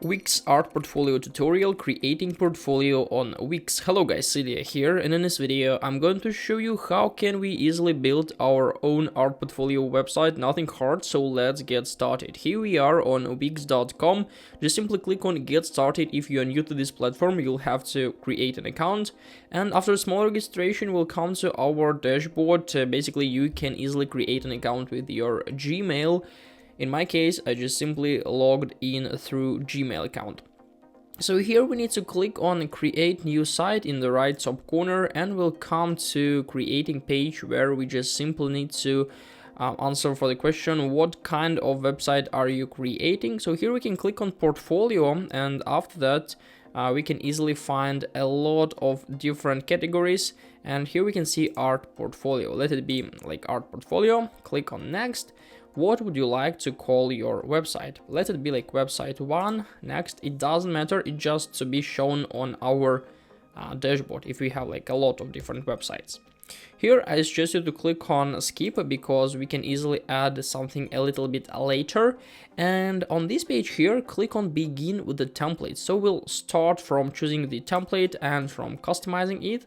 Wix Art Portfolio tutorial, creating portfolio on Wix. Hello guys, Celia here, and in this video I'm going to show you how can we easily build our own art portfolio website. Nothing hard, so let's get started. Here we are on wix.com. Just simply click on get started. If you are new to this platform, you'll have to create an account, and after a small registration we'll come to our dashboard. Basically you can easily create an account with your Gmail. In my case, I just simply logged in through Gmail account. So here we need to click on create new site in the right top corner, and we'll come to creating page where we just simply need to answer for the question, what kind of website are you creating? So here we can click on portfolio, and after that we can easily find a lot of different categories, and here we can see art portfolio. Let it be like art portfolio. Click on next. What would you like to call your website? Let it be like website 1. Next, it doesn't matter, it just to be shown on our dashboard if we have like a lot of different websites. Here I suggest you to click on skip because we can easily add something a little bit later. And on this page here, click on begin with the template. So we'll start from choosing the template and from customizing it.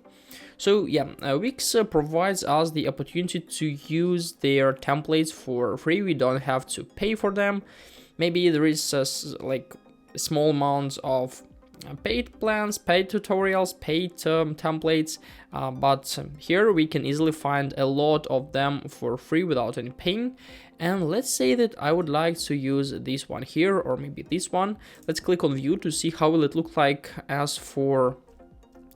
So yeah, Wix provides us the opportunity to use their templates for free. We don't have to pay for them. Maybe there is like a small amount of paid plans, paid tutorials, paid templates, but here we can easily find a lot of them for free without any paying. And let's say that I would like to use this one here, or maybe this one. Let's click on view to see how will it look like as for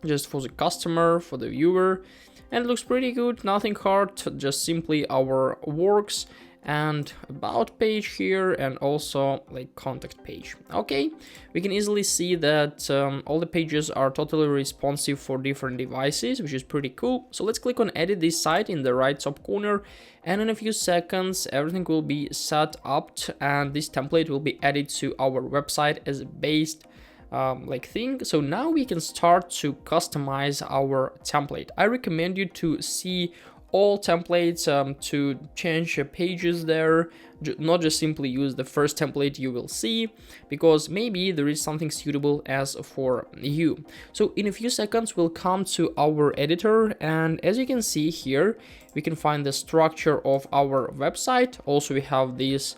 just for the customer, for the viewer, and it looks pretty good. Nothing hard, just simply our works and about page here, and also like contact page. Okay, we can easily see that all the pages are totally responsive for different devices, which is pretty cool. So let's click on edit this site in the right top corner, and in a few seconds everything will be set up, and this template will be added to our website as a based thing. So now we can start to customize our template. I recommend you to see all templates to change pages there, not just simply use the first template you will see, because maybe there is something suitable as for you. So in a few seconds we'll come to our editor, and as you can see here we can find the structure of our website. Also we have this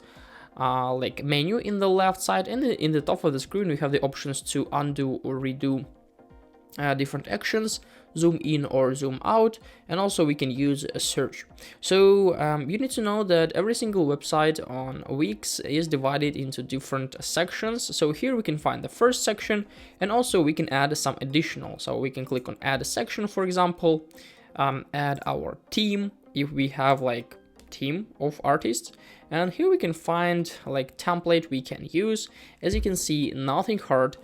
like menu in the left side, and in the top of the screen we have the options to undo or redo different actions, zoom in or zoom out, and also we can use a search. So you need to know that every single website on Wix is divided into different sections. So here we can find the first section, and also we can add some additional. So we can click on add a section, for example, add our team if we have like team of artists, and here we can find like template we can use. As you can see, nothing hard,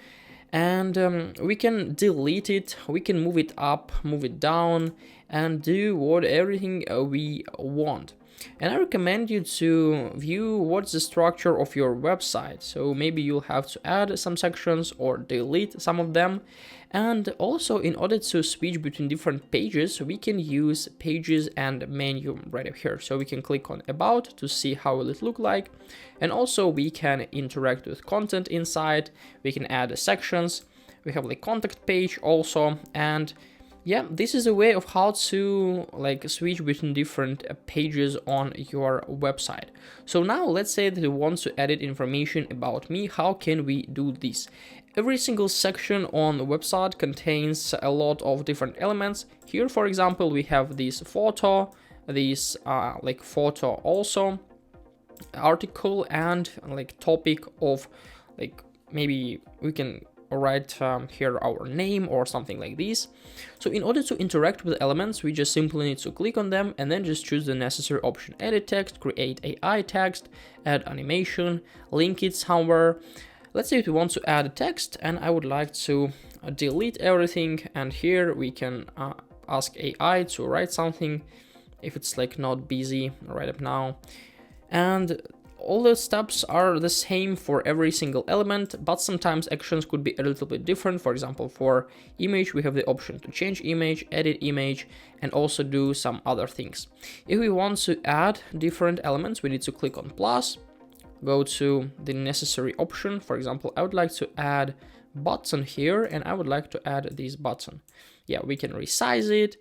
and we can delete it, we can move it up, move it down, and do everything we want. And I recommend you to view what's the structure of your website. So maybe you'll have to add some sections or delete some of them. And also, in order to switch between different pages, we can use pages and menu right up here. So we can click on about to see how will it look like. And also we can interact with content inside. We can add sections. We have like contact page also, and yeah, this is a way of how to like switch between different pages on your website. So now let's say that we want to edit information about me. How can we do this? Every single section on the website contains a lot of different elements. Here, for example, we have this photo, this like photo also, article, and like topic of like maybe we can write here our name or something like this. So in order to interact with elements, we just simply need to click on them and then just choose the necessary option: edit text, create AI text, add animation, link it somewhere. Let's say if we want to add a text and I would like to delete everything, and here we can ask AI to write something if it's like not busy right up now. And all the steps are the same for every single element, but sometimes actions could be a little bit different. For example, for image, we have the option to change image, edit image, and also do some other things. If we want to add different elements, we need to click on plus, go to the necessary option. For example, I would like to add button here, and I would like to add this button. Yeah, we can resize it,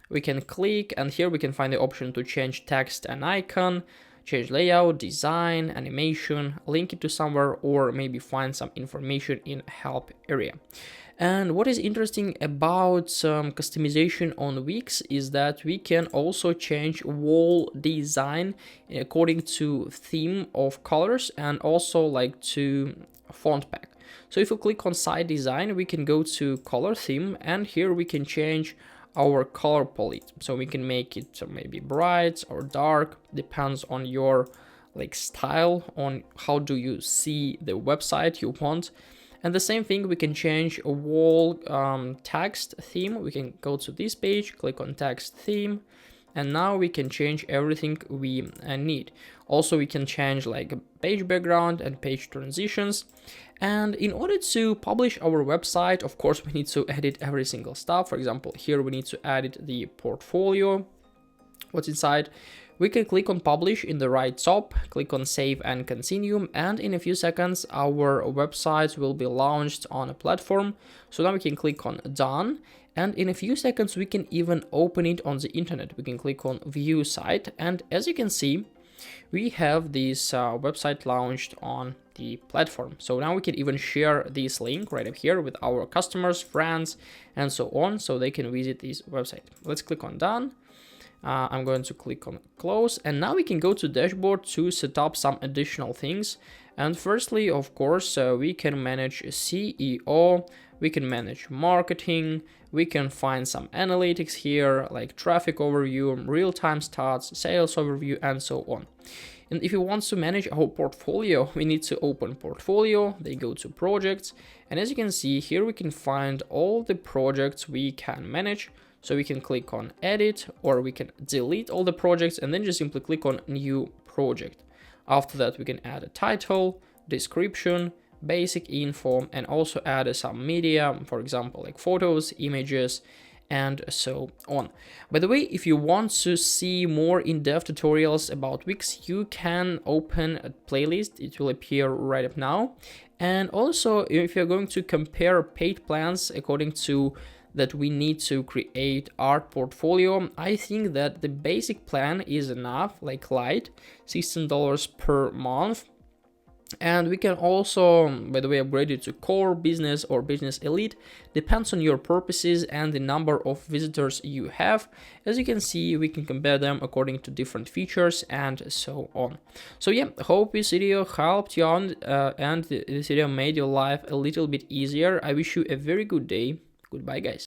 we can click, and here we can find the option to change text and icon, change layout, design, animation, link it to somewhere, or maybe find some information in help area. And what is interesting about customization on Wix is that we can also change wall design according to theme of colors and also like to font pack. So if you click on site design, we can go to color theme, and here we can change our color palette. So we can make it maybe bright or dark, depends on your like style, on how do you see the website you want. And the same thing, we can change a wall text theme. We can go to this page, click on text theme, and now we can change everything we need. Also, we can change like a page background and page transitions. And in order to publish our website, of course, we need to edit every single stuff. For example, here we need to edit the portfolio, what's inside. We can click on publish in the right top, click on save and continue, and in a few seconds our website will be launched on a platform. So now we can click on done, and in a few seconds we can even open it on the internet. We can click on view site, and as you can see, we have this website launched on the platform. So now we can even share this link right up here with our customers, friends, and so on, so they can visit this website. Let's click on done. I'm going to click on close, and now we can go to dashboard to set up some additional things. And firstly, of course, we can manage SEO, we can manage marketing, we can find some analytics here like traffic overview, real-time stats, sales overview, and so on. And if you want to manage our portfolio, we need to open portfolio, then go to projects, and as you can see here, we can find all the projects we can manage. So we can click on edit, or we can delete all the projects and then just simply click on new project. After that, we can add a title, description, basic info, and also add some media, for example, like photos, images, and so on. By the way, if you want to see more in-depth tutorials about Wix, you can open a playlist. It will appear right up now. And also, if you're going to compare paid plans according to that we need to create our portfolio, I think that the basic plan is enough, like light, $16 per month. And we can also, by the way, upgrade it to core, business, or business elite. Depends on your purposes and the number of visitors you have. As you can see, we can compare them according to different features and so on. So yeah, hope this video helped you on and this video made your life a little bit easier. I wish you a very good day. Goodbye, guys.